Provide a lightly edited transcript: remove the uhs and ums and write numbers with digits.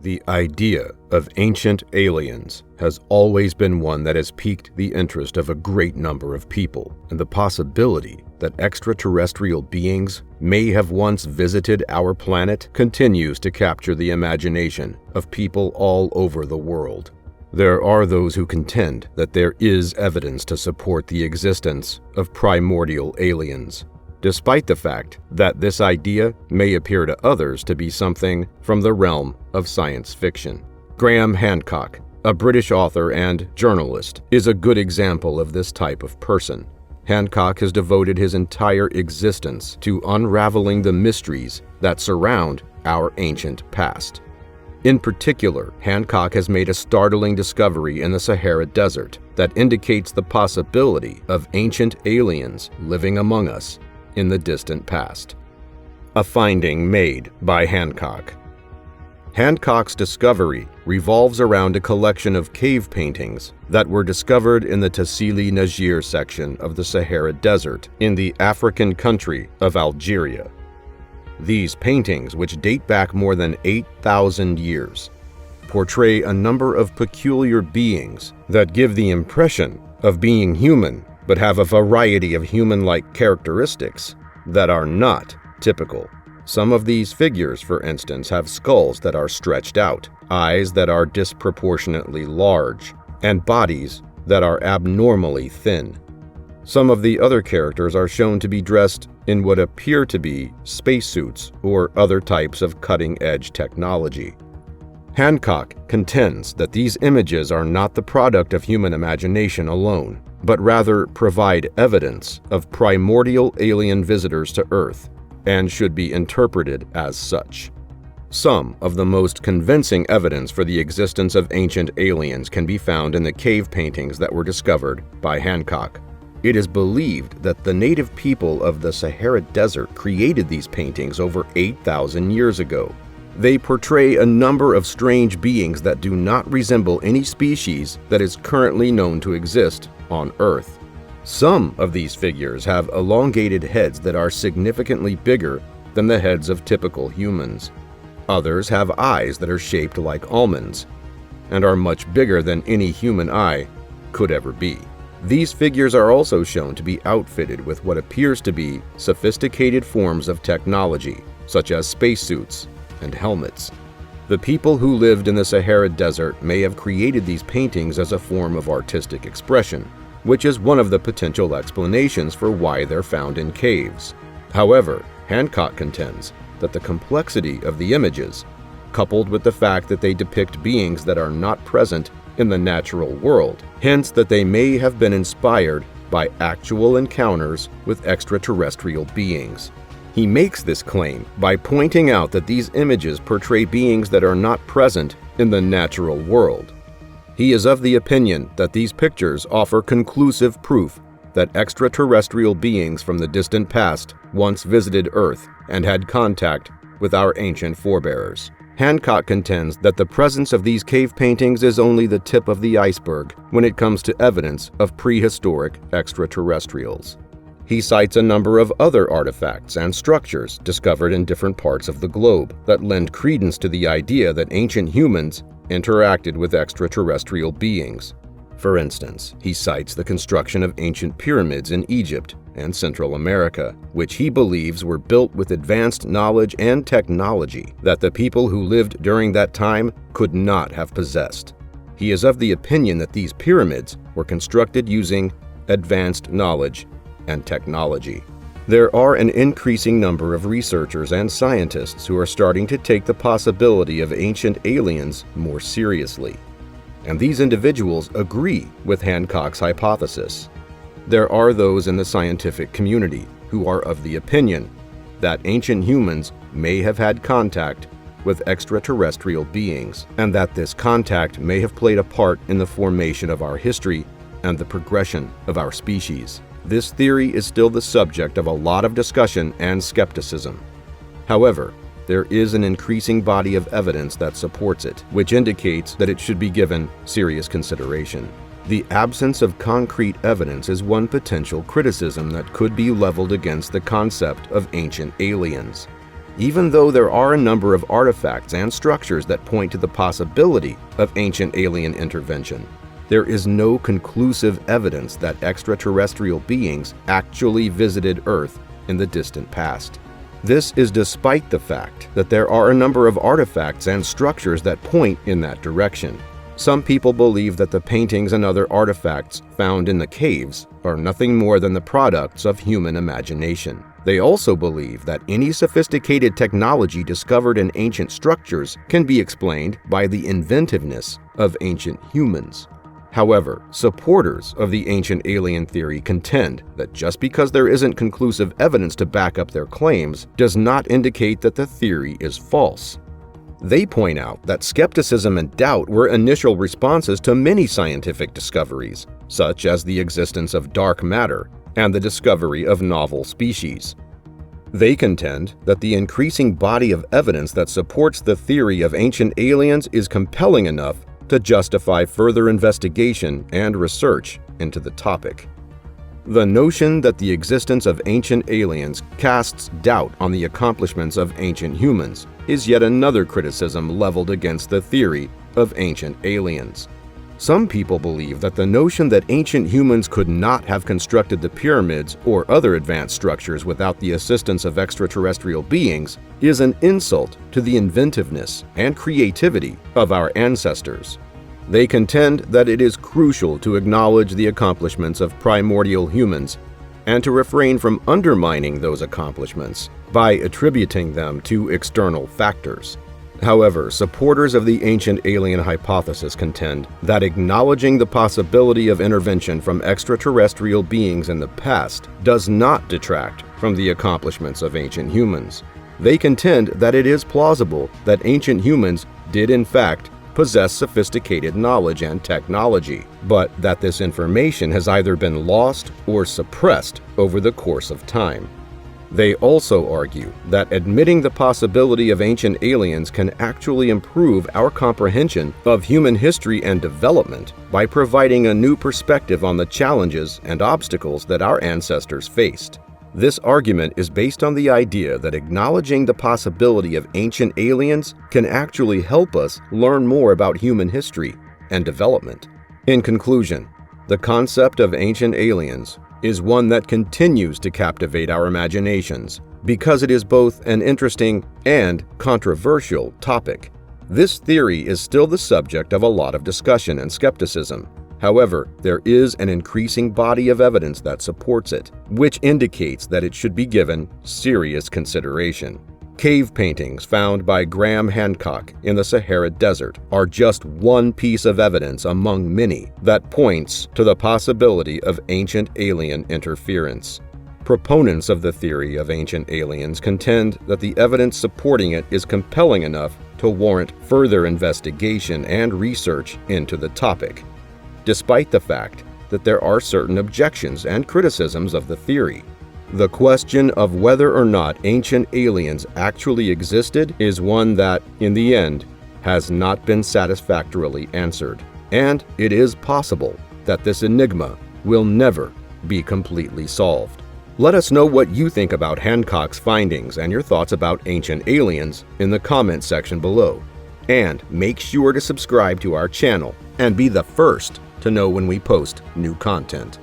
The idea of ancient aliens has always been one that has piqued the interest of a great number of people, and the possibility that extraterrestrial beings may have once visited our planet continues to capture the imagination of people all over the world. There are those who contend that there is evidence to support the existence of primordial aliens, despite the fact that this idea may appear to others to be something from the realm of science fiction. Graham Hancock, a British author and journalist, is a good example of this type of person. Hancock has devoted his entire existence to unraveling the mysteries that surround our ancient past. In particular, Hancock has made a startling discovery in the Sahara Desert that indicates the possibility of ancient aliens living among us in the distant past. A finding made by Hancock. Hancock's discovery revolves around a collection of cave paintings that were discovered in the Tassili Najir section of the Sahara Desert in the African country of Algeria. These paintings, which date back more than 8,000 years, portray a number of peculiar beings that give the impression of being human but have a variety of human-like characteristics that are not typical. Some of these figures, for instance, have skulls that are stretched out, eyes that are disproportionately large, and bodies that are abnormally thin. Some of the other characters are shown to be dressed in what appear to be spacesuits or other types of cutting-edge technology. Hancock contends that these images are not the product of human imagination alone, but rather provide evidence of primordial alien visitors to Earth and should be interpreted as such. Some of the most convincing evidence for the existence of ancient aliens can be found in the cave paintings that were discovered by Hancock. It is believed that the native people of the Sahara Desert created these paintings over 8,000 years ago. They portray a number of strange beings that do not resemble any species that is currently known to exist on Earth. Some of these figures have elongated heads that are significantly bigger than the heads of typical humans. Others have eyes that are shaped like almonds and are much bigger than any human eye could ever be. These figures are also shown to be outfitted with what appears to be sophisticated forms of technology, such as spacesuits and helmets. The people who lived in the Sahara Desert may have created these paintings as a form of artistic expression, which is one of the potential explanations for why they're found in caves. However, Hancock contends that the complexity of the images, coupled with the fact that they depict beings that are not present in the natural world, hence that they may have been inspired by actual encounters with extraterrestrial beings. He makes this claim by pointing out that these images portray beings that are not present in the natural world. He is of the opinion that these pictures offer conclusive proof that extraterrestrial beings from the distant past once visited Earth and had contact with our ancient forebears. Hancock contends that the presence of these cave paintings is only the tip of the iceberg when it comes to evidence of prehistoric extraterrestrials. He cites a number of other artifacts and structures discovered in different parts of the globe that lend credence to the idea that ancient humans interacted with extraterrestrial beings. For instance, he cites the construction of ancient pyramids in Egypt and Central America, which he believes were built with advanced knowledge and technology that the people who lived during that time could not have possessed. He is of the opinion that these pyramids were constructed using advanced knowledge and technology. There are an increasing number of researchers and scientists who are starting to take the possibility of ancient aliens more seriously, and these individuals agree with Hancock's hypothesis. There are those in the scientific community who are of the opinion that ancient humans may have had contact with extraterrestrial beings, and that this contact may have played a part in the formation of our history and the progression of our species. This theory is still the subject of a lot of discussion and skepticism. However, there is an increasing body of evidence that supports it, which indicates that it should be given serious consideration. The absence of concrete evidence is one potential criticism that could be leveled against the concept of ancient aliens. Even though there are a number of artifacts and structures that point to the possibility of ancient alien intervention, there is no conclusive evidence that extraterrestrial beings actually visited Earth in the distant past. This is despite the fact that there are a number of artifacts and structures that point in that direction. Some people believe that the paintings and other artifacts found in the caves are nothing more than the products of human imagination. They also believe that any sophisticated technology discovered in ancient structures can be explained by the inventiveness of ancient humans. However, supporters of the ancient alien theory contend that just because there isn't conclusive evidence to back up their claims does not indicate that the theory is false. They point out that skepticism and doubt were initial responses to many scientific discoveries, such as the existence of dark matter and the discovery of novel species. They contend that the increasing body of evidence that supports the theory of ancient aliens is compelling enough to justify further investigation and research into the topic. The notion that the existence of ancient aliens casts doubt on the accomplishments of ancient humans is yet another criticism leveled against the theory of ancient aliens. Some people believe that the notion that ancient humans could not have constructed the pyramids or other advanced structures without the assistance of extraterrestrial beings is an insult to the inventiveness and creativity of our ancestors. They contend that it is crucial to acknowledge the accomplishments of primordial humans and to refrain from undermining those accomplishments by attributing them to external factors. However, supporters of the ancient alien hypothesis contend that acknowledging the possibility of intervention from extraterrestrial beings in the past does not detract from the accomplishments of ancient humans. They contend that it is plausible that ancient humans did in fact possess sophisticated knowledge and technology, but that this information has either been lost or suppressed over the course of time. They also argue that admitting the possibility of ancient aliens can actually improve our comprehension of human history and development by providing a new perspective on the challenges and obstacles that our ancestors faced. This argument is based on the idea that acknowledging the possibility of ancient aliens can actually help us learn more about human history and development. In conclusion, the concept of ancient aliens is one that continues to captivate our imaginations because it is both an interesting and controversial topic. This theory is still the subject of a lot of discussion and skepticism. However, there is an increasing body of evidence that supports it, which indicates that it should be given serious consideration. Cave paintings found by Graham Hancock in the Sahara Desert are just one piece of evidence among many that points to the possibility of ancient alien interference. Proponents of the theory of ancient aliens contend that the evidence supporting it is compelling enough to warrant further investigation and research into the topic, despite the fact that there are certain objections and criticisms of the theory. The question of whether or not ancient aliens actually existed is one that, in the end, has not been satisfactorily answered, and it is possible that this enigma will never be completely solved. Let us know what you think about Hancock's findings and your thoughts about ancient aliens in the comments section below. And make sure to subscribe to our channel and be the first to know when we post new content.